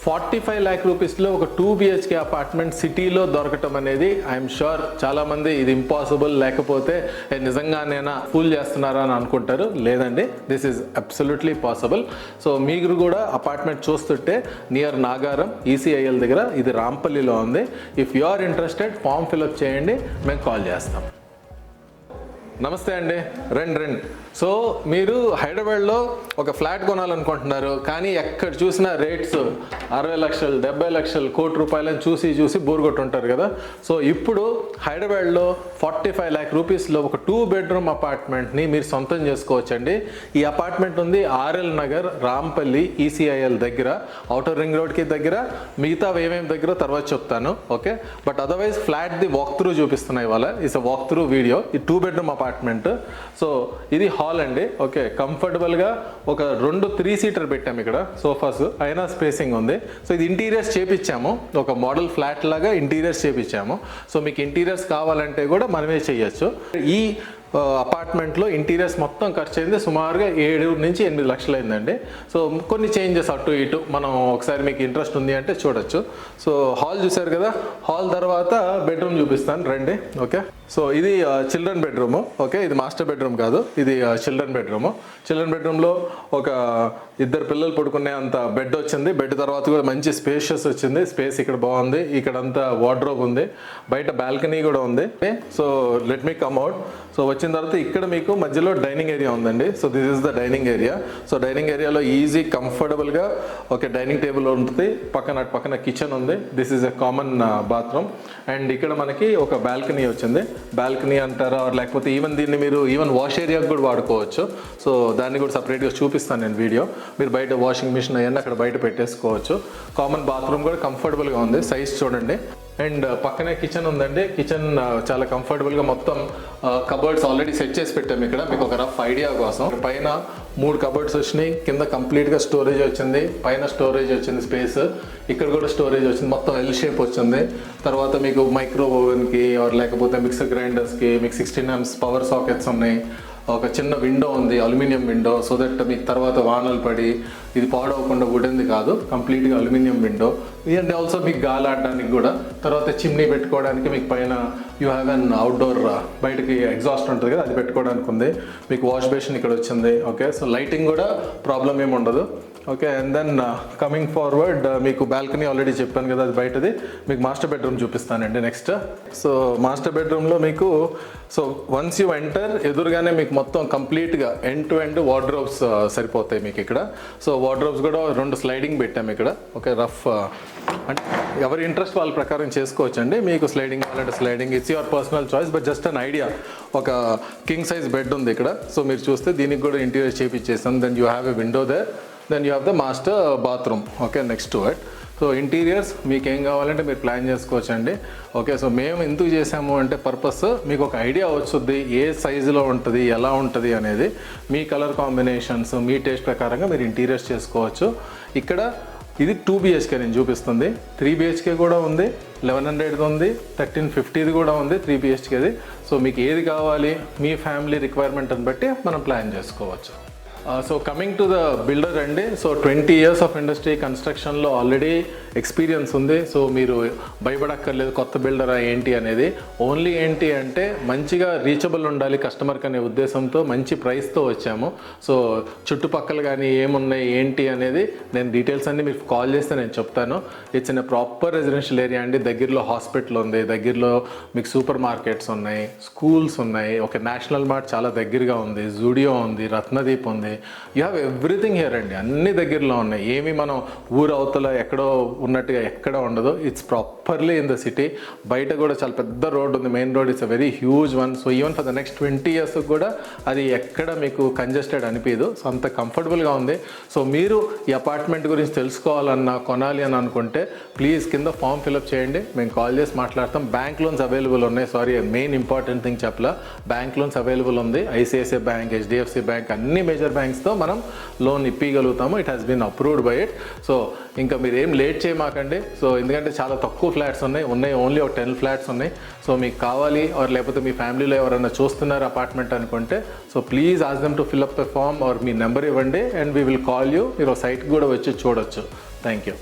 45 lakh రూపీస్లో ఒక 2 BHK apartment సిటీలో దొరకటం అనేది ఐఎమ్ షూర్ చాలా మంది ఇది ఇంపాసిబుల్, లేకపోతే నిజంగానేనా ఫూల్ చేస్తున్నారా అని అనుకుంటారు. లేదండి, this is absolutely possible. So మీరు కూడా అపార్ట్మెంట్ చూస్తుంటే నియర్ నాగారం ECIL దగ్గర, ఇది రాంపల్లిలో ఉంది. If you are interested form fill up చేయండి, మేము కాల్ చేస్తాం. నమస్తే అండి, రండి. సో మీరు హైదరాబాద్లో ఒక ఫ్లాట్ కొనాలనుకుంటున్నారు, కానీ ఎక్కడ చూసినా రేట్స్ 60 లక్షలు 70 లక్షలు కోటి రూపాయలని చూసి బోర్ కొట్టుంటారు కదా. సో ఇప్పుడు హైదరాబాద్లో 45 lakh రూపీస్లో ఒక 2 bedroom అపార్ట్మెంట్ని మీరు సొంతం చేసుకోవచ్చండి. ఈ అపార్ట్మెంట్ ఉంది RL నగర్, రాంపల్లి, ECIL దగ్గర, ఔటర్ రింగ్ రోడ్కి దగ్గర. మిగతా ఏమేమి దగ్గర తర్వాత చెప్తాను, ఓకే. బట్ అదర్వైజ్ ఫ్లాట్ది వాక్ త్రూ చూపిస్తున్నాయి ఇవాళ. It's walk through video. ఈ 2 bedroom అపార్ట్మెంట్. సో ఇది హాల్ అండి, ఓకే. కంఫర్టబుల్గా ఒక 2 3-seater పెట్టాము ఇక్కడ, సోఫాస్ అయినా స్పేసింగ్ ఉంది. సో ఇది ఇంటీరియర్స్ చేపించాము, ఒక మోడల్ ఫ్లాట్ లాగా ఇంటీరియర్స్ చేపించాము. సో మీకు ఇంటీరియర్స్ కావాలంటే కూడా మనమే చేయొచ్చు. ఈ అపార్ట్మెంట్లో ఇంటీరియర్స్ మొత్తం ఖర్చు అయింది సుమారుగా 7 నుంచి 8 లక్షలు అయిందండి. సో కొన్ని చేంజెస్ అటు ఇటు మనం ఒకసారి మీకు ఇంట్రెస్ట్ ఉంది అంటే చూడొచ్చు. సో హాల్ చూసారు కదా, హాల్ తర్వాత బెడ్రూమ్ చూపిస్తాను రండి, ఓకే. సో ఇది చిల్డ్రన్ బెడ్రూమ్, ఓకే. ఇది మాస్టర్ బెడ్రూమ్ కాదు, ఇది చిల్డ్రన్ బెడ్రూమ్. చిల్డ్రన్ బెడ్రూమ్లో ఒక 2 పిల్లలు పడుకునే అంత బెడ్ వచ్చింది. బెడ్ తర్వాత కూడా మంచి స్పేషియస్ వచ్చింది. స్పేస్ ఇక్కడ బాగుంది. ఇక్కడంతా వార్డ్రోబ్ ఉంది, బయట బాల్కనీ కూడా ఉంది. So let me come out. So వచ్చిన తర్వాత ఇక్కడ మీకు మధ్యలో డైనింగ్ ఏరియా ఉందండి. So this is the dining area. So dining ఏరియాలో ఈజీ కంఫర్టబుల్గా ఒక డైనింగ్ టేబుల్ ఉంటుంది, పక్కన కిచెన్ ఉంది. This is a common bathroom. And ఇక్కడ మనకి ఒక బాల్కనీ వచ్చింది. బాల్కనీ అంటారా, లేకపోతే ఈవెన్ దీన్ని మీరు ఈవెన్ వాష్ ఏరియాకి కూడా వాడుకోవచ్చు. సో దాన్ని కూడా సపరేట్గా చూపిస్తాను నేను వీడియో. మీరు బయట వాషింగ్ మిషన్ అవన్నీ అక్కడ బయట పెట్టేసుకోవచ్చు. కామన్ బాత్రూమ్ కూడా కంఫర్టబుల్గా ఉంది, సైజ్ చూడండి. అండ్ పక్కనే కిచెన్ ఉందండి. కిచెన్ చాలా కంఫర్టబుల్గా మొత్తం కబర్డ్స్ ఆల్రెడీ సెట్ చేసి పెట్టాము ఇక్కడ, మీకు ఒక రఫ్ ఐడియా కోసం. పైన 3 కబర్డ్స్ వచ్చినాయి, కింద కంప్లీట్గా స్టోరేజ్ వచ్చింది, పైన స్టోరేజ్ వచ్చింది స్పేస్, ఇక్కడ కూడా స్టోరేజ్ వచ్చింది, మొత్తం ఎల్ షేప్ వచ్చింది. తర్వాత మీకు మైక్రో ఓవెన్కి ఆర్ లేకపోతే మిక్సర్ గ్రైండర్స్కి మీకు 16 amps పవర్ సాకెట్స్ ఉన్నాయి. ఒక చిన్న విండో ఉంది, అల్యూమినియం విండో, సో దట్ మీకు తర్వాత వానలు పడి ఇది పాడవకుండా వుడెన్ది కాదు, కంప్లీట్గా అల్యూమినియం విండో. అండ్ ఆల్సో మీకు గాలి ఆడడానికి కూడా. తర్వాత చిమ్నీ పెట్టుకోవడానికి మీకు పైన యూ హ్యావ్ అన్ అవుట్డోర్, బయటకి ఎగ్జాస్ట్ ఉంటుంది కదా, అది పెట్టుకోవడానికి ఉంది. మీకు వాష్ బేసిన్ ఇక్కడ వచ్చింది, ఓకే. సో లైటింగ్ కూడా ప్రాబ్లం ఏమి ఉండదు, okay. And then coming forward మీకు బాల్కనీ ఆల్రెడీ చెప్పాను కదా, అది బయటది. మీకు మాస్టర్ బెడ్రూమ్ చూపిస్తానండి నెక్స్ట్. సో మాస్టర్ బెడ్రూమ్లో మీకు సో వన్స్ యూ ఎంటర్ ఎదురుగానే మీకు మొత్తం కంప్లీట్గా ఎండ్ టు ఎండ్ వార్డ్రోబ్స్ సరిపోతాయి మీకు ఇక్కడ. సో వార్డ్రోబ్స్ కూడా 2 స్లైడింగ్ పెట్టాము ఇక్కడ, ఓకే. రఫ్ అంటే ఎవరి ఇంట్రెస్ట్ వాళ్ళ ప్రకారం చేసుకోవచ్చండి. మీకు స్లైడింగ్ కావాలంటే sliding, it's your personal choice. But just an idea. ఒక కింగ్ సైజ్ బెడ్ ఉంది ఇక్కడ. సో మీరు చూస్తే దీనికి కూడా ఇంటీరియర్ చేపించేసాం. Then you have a window there. Then you have the master bathroom, okay, next to it. So interiors మీకు ఏం కావాలంటే మీరు ప్లాన్ చేసుకోవచ్చండి, ఓకే. సో మేము ఎందుకు చేసాము అంటే పర్పస్ మీకు ఒక ఐడియా వచ్చుద్ది, ఏ సైజులో ఉంటుంది, ఎలా ఉంటుంది అనేది. మీ కలర్ కాంబినేషన్స్, మీ టేస్ట్ ప్రకారంగా మీరు ఇంటీరియర్స్ చేసుకోవచ్చు. ఇక్కడ ఇది 2 BHK నేను చూపిస్తుంది. 3 BHK కూడా ఉంది, 1100ది ఉంది, 1350ది కూడా ఉంది, 3 BHKది. సో మీకు ఏది కావాలి, మీ ఫ్యామిలీ రిక్వైర్మెంట్ని బట్టి మనం ప్లాన్ చేసుకోవచ్చు. So coming to the builder అండి. సో 20 years ఆఫ్ ఇండస్ట్రీ కన్స్ట్రక్షన్లో ఆల్రెడీ ఎక్స్పీరియన్స్ ఉంది. సో మీరు భయపడక్కర్లేదు కొత్త బిల్డరా ఏంటి అనేది. ఓన్లీ ఏంటి అంటే మంచిగా రీచబుల్ ఉండాలి కస్టమర్కి అనే ఉద్దేశంతో మంచి ప్రైస్తో వచ్చాము. సో చుట్టుపక్కల కానీ ఏమున్నాయి ఏంటి అనేది నేను డీటెయిల్స్ అన్నీ మీకు కాల్ చేస్తే నేను చెప్తాను. It's in proper residential area అండి. దగ్గరలో హాస్పిటల్ ఉంది, దగ్గరలో మీకు సూపర్ మార్కెట్స్ ఉన్నాయి, స్కూల్స్ ఉన్నాయి, ఒక నేషనల్ మార్ట్ చాలా దగ్గరగా ఉంది, జూడియో ఉంది, రత్నదీప్ ఉంది. యూ హ్యావ్ ఎవ్రీథింగ్ హియర్ అండి, అన్ని దగ్గరలో ఉన్నాయి. ఏమి మనం ఊరు అవతల ఎక్కడో ఉన్నట్టుగా ఎక్కడ ఉండదు. It's properly in the city. బయట కూడా చాలా పెద్ద రోడ్ ఉంది, main road. It's a very huge one. So even for the next 20 years కూడా అది ఎక్కడ మీకు కంజెస్టెడ్ అనిపించదు. సో అంత కంఫర్టబుల్గా ఉంది. సో మీరు ఈ అపార్ట్మెంట్ గురించి తెలుసుకోవాలన్నా, కొనాలి అని అనుకుంటే ప్లీజ్ కింద ఫామ్ ఫిల్అప్ చేయండి, మేము కాల్ చేసి మాట్లాడతాం. బ్యాంక్ లోన్స్ అవైలబుల్ ఉన్నాయి. సారీ, మెయిన్ ఇంపార్టెంట్ థింగ్ చెప్పలా, బ్యాంక్ లోన్స్ అవైలబుల్ ఉంది. ICICI బ్యాంక్, HDFC బ్యాంక్, అన్ని మేజర్ బ్యాంక్స్తో మనం లోన్ ఇప్పించగలుగుతాము. It has been approved by it. So ఇంకా మీరు ఏం లేట్ చేయమాకండి. సో ఎందుకంటే చాలా తక్కువ ఫ్లాట్స్ ఉన్నాయి, ఓన్లీ ఒక 10 flats ఉన్నాయి. సో మీకు కావాలి ఆర్ లేకపోతే మీ ఫ్యామిలీలో ఎవరైనా చూస్తున్నారు అపార్ట్మెంట్ అనుకుంటే, so please ask them to fill up the form or మీ నెంబర్ ఇవ్వండి and we will call you. మీరు సైట్కి కూడా వచ్చి చూడొచ్చు. Thank you.